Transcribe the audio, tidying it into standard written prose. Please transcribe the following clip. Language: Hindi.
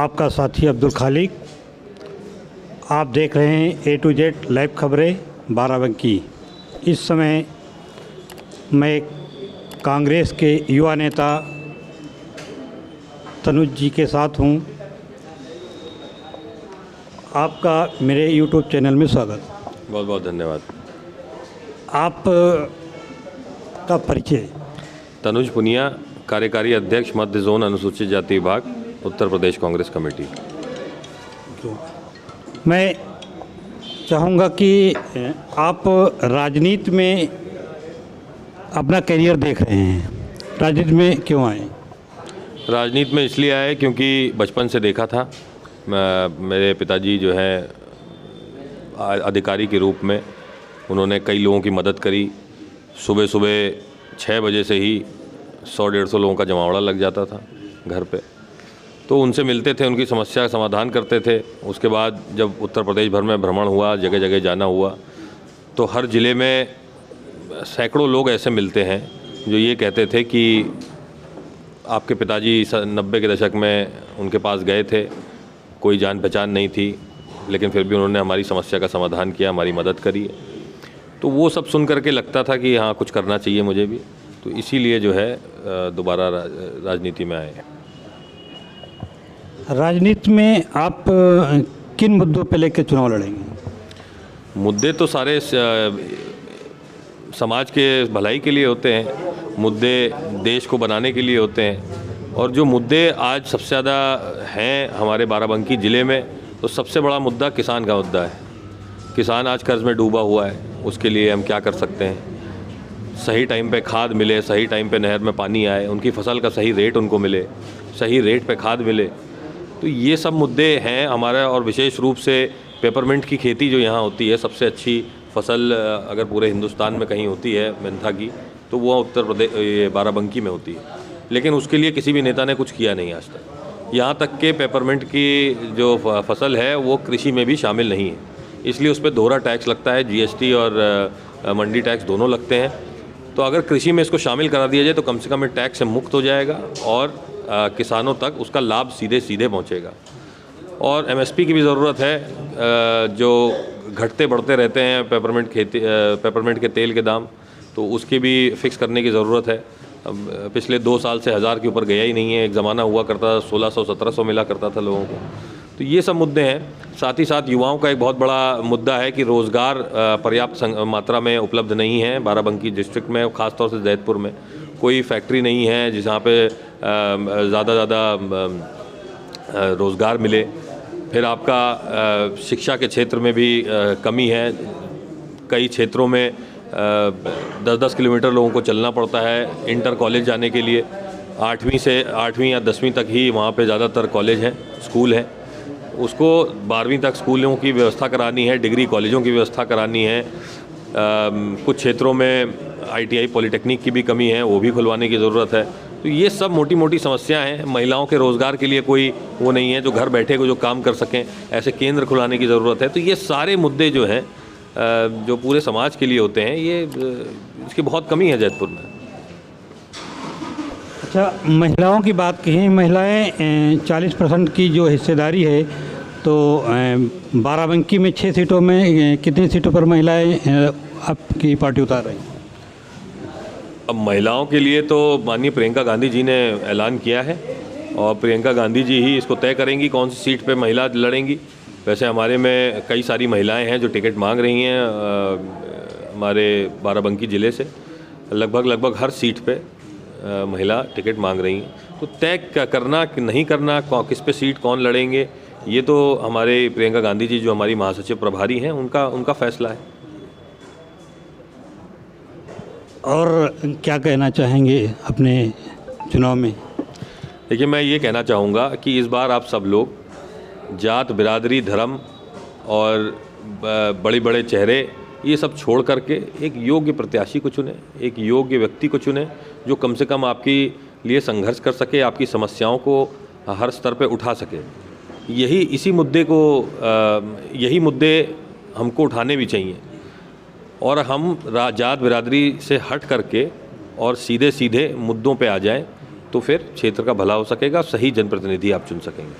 आपका साथी अब्दुल खालिक। आप देख रहे हैं A to Z लाइव खबरें बाराबंकी। इस समय मैं कांग्रेस के युवा नेता तनुज जी के साथ हूं। आपका मेरे YouTube चैनल में स्वागत। बहुत बहुत धन्यवाद। आप का परिचय? तनुज पुनिया, कार्यकारी अध्यक्ष मध्य जोन अनुसूचित जाति विभाग, उत्तर प्रदेश कांग्रेस कमेटी। मैं चाहूँगा कि आप राजनीति में अपना करियर देख रहे हैं, राजनीति में क्यों आए? राजनीति में इसलिए आए क्योंकि बचपन से देखा था। मेरे पिताजी जो है अधिकारी के रूप में उन्होंने कई लोगों की मदद करी। सुबह सुबह 6 बजे से ही 100-150 लोगों का जमावड़ा लग जाता था घर पे, तो उनसे मिलते थे, उनकी समस्या का समाधान करते थे। उसके बाद जब उत्तर प्रदेश भर में भ्रमण हुआ, जगह जगह जाना हुआ, तो हर ज़िले में सैकड़ों लोग ऐसे मिलते हैं जो ये कहते थे कि आपके पिताजी 90 के दशक में उनके पास गए थे, कोई जान पहचान नहीं थी, लेकिन फिर भी उन्होंने हमारी समस्या का समाधान किया, हमारी मदद करी। तो वो सब सुन करके लगता था कि हाँ, कुछ करना चाहिए मुझे भी। तो इसीलिए जो है दोबारा राजनीति में आए। राजनीति में आप किन मुद्दों पर लेकर चुनाव लड़ेंगे? मुद्दे तो सारे समाज के भलाई के लिए होते हैं, मुद्दे देश को बनाने के लिए होते हैं। और जो मुद्दे आज सबसे ज़्यादा हैं हमारे बाराबंकी ज़िले में, तो सबसे बड़ा मुद्दा किसान का मुद्दा है। किसान आज कर्ज में डूबा हुआ है, उसके लिए हम क्या कर सकते हैं? सही टाइम पे खाद मिले, सही टाइम पे नहर में पानी आए, उनकी फसल का सही रेट उनको मिले, सही रेट पे खाद मिले। तो ये सब मुद्दे हैं हमारा। और विशेष रूप से पेपरमिंट की खेती जो यहाँ होती है, सबसे अच्छी फसल अगर पूरे हिंदुस्तान में कहीं होती है मेंथा की, तो वो उत्तर प्रदेश बाराबंकी में होती है। लेकिन उसके लिए किसी भी नेता ने कुछ किया नहीं आज तक। यहाँ तक के पेपरमिंट की जो फसल है वो कृषि में भी शामिल नहीं है, इसलिए उस पर दोहरा टैक्स लगता है। GST और मंडी टैक्स दोनों लगते हैं। तो अगर कृषि में इसको शामिल करा दिया जाए तो कम से कम टैक्स से मुक्त हो जाएगा और किसानों तक उसका लाभ सीधे सीधे पहुंचेगा। और MSP की भी ज़रूरत है, जो घटते बढ़ते रहते हैं पेपरमिंट के तेल के दाम, तो उसके भी फिक्स करने की ज़रूरत है। पिछले 2 साल से 1000 के ऊपर गया ही नहीं है। एक ज़माना हुआ करता था 1600-1700 मिला करता था लोगों को। तो ये सब मुद्दे हैं। साथ ही साथ युवाओं का एक बहुत बड़ा मुद्दा है कि रोज़गार पर्याप्त मात्रा में उपलब्ध नहीं है बाराबंकी डिस्ट्रिक्ट में, ख़ासतौर से जैतपुर में कोई फैक्ट्री नहीं है जहाँ पे ज़्यादा रोज़गार मिले। फिर आपका शिक्षा के क्षेत्र में भी कमी है। कई क्षेत्रों में 10-10 किलोमीटर लोगों को चलना पड़ता है इंटर कॉलेज जाने के लिए। 8वीं या 10वीं तक ही वहाँ पे ज़्यादातर कॉलेज हैं, स्कूल हैं। उसको 12वीं तक स्कूलों की व्यवस्था करानी है, डिग्री कॉलेजों की व्यवस्था करानी है। कुछ क्षेत्रों में ITI पॉलिटेक्निक की भी कमी है, वो भी खुलवाने की ज़रूरत है। तो ये सब मोटी मोटी समस्याएं हैं। महिलाओं के रोज़गार के लिए कोई वो नहीं है जो घर बैठे को जो काम कर सकें, ऐसे केंद्र खुलाने की ज़रूरत है। तो ये सारे मुद्दे जो हैं जो पूरे समाज के लिए होते हैं, ये इसकी बहुत कमी है जैतपुर में। अच्छा, महिलाओं की बात कहें, महिलाएं 40% की जो हिस्सेदारी है, तो बाराबंकी में 6 सीटों में कितनी सीटों पर महिलाएं आपकी पार्टी उतार रही? अब महिलाओं के लिए तो माननीय प्रियंका गांधी जी ने ऐलान किया है और प्रियंका गांधी जी ही इसको तय करेंगी कौन सी सीट पे महिला लड़ेंगी। वैसे हमारे में कई सारी महिलाएं हैं जो टिकट मांग रही हैं हमारे बाराबंकी ज़िले से। लगभग हर सीट पे महिला टिकट मांग रही हैं। तो तय करना कि नहीं करना, किस पे सीट कौन लड़ेंगे, ये तो हमारे प्रियंका गांधी जी जो हमारी महासचिव प्रभारी हैं उनका फैसला है। और क्या कहना चाहेंगे अपने चुनाव में? देखिए, मैं ये कहना चाहूँगा कि इस बार आप सब लोग जात, बिरादरी, धर्म और बड़े बड़े चेहरे ये सब छोड़ करके एक योग्य प्रत्याशी को चुने, एक योग्य व्यक्ति को चुने जो कम से कम आपके लिए संघर्ष कर सके, आपकी समस्याओं को हर स्तर पे उठा सके। यही मुद्दे हमको उठाने भी चाहिए और हम जात बिरादरी से हट करके और सीधे सीधे मुद्दों पे आ जाएं, तो फिर क्षेत्र का भला हो सकेगा, सही जनप्रतिनिधि आप चुन सकेंगे।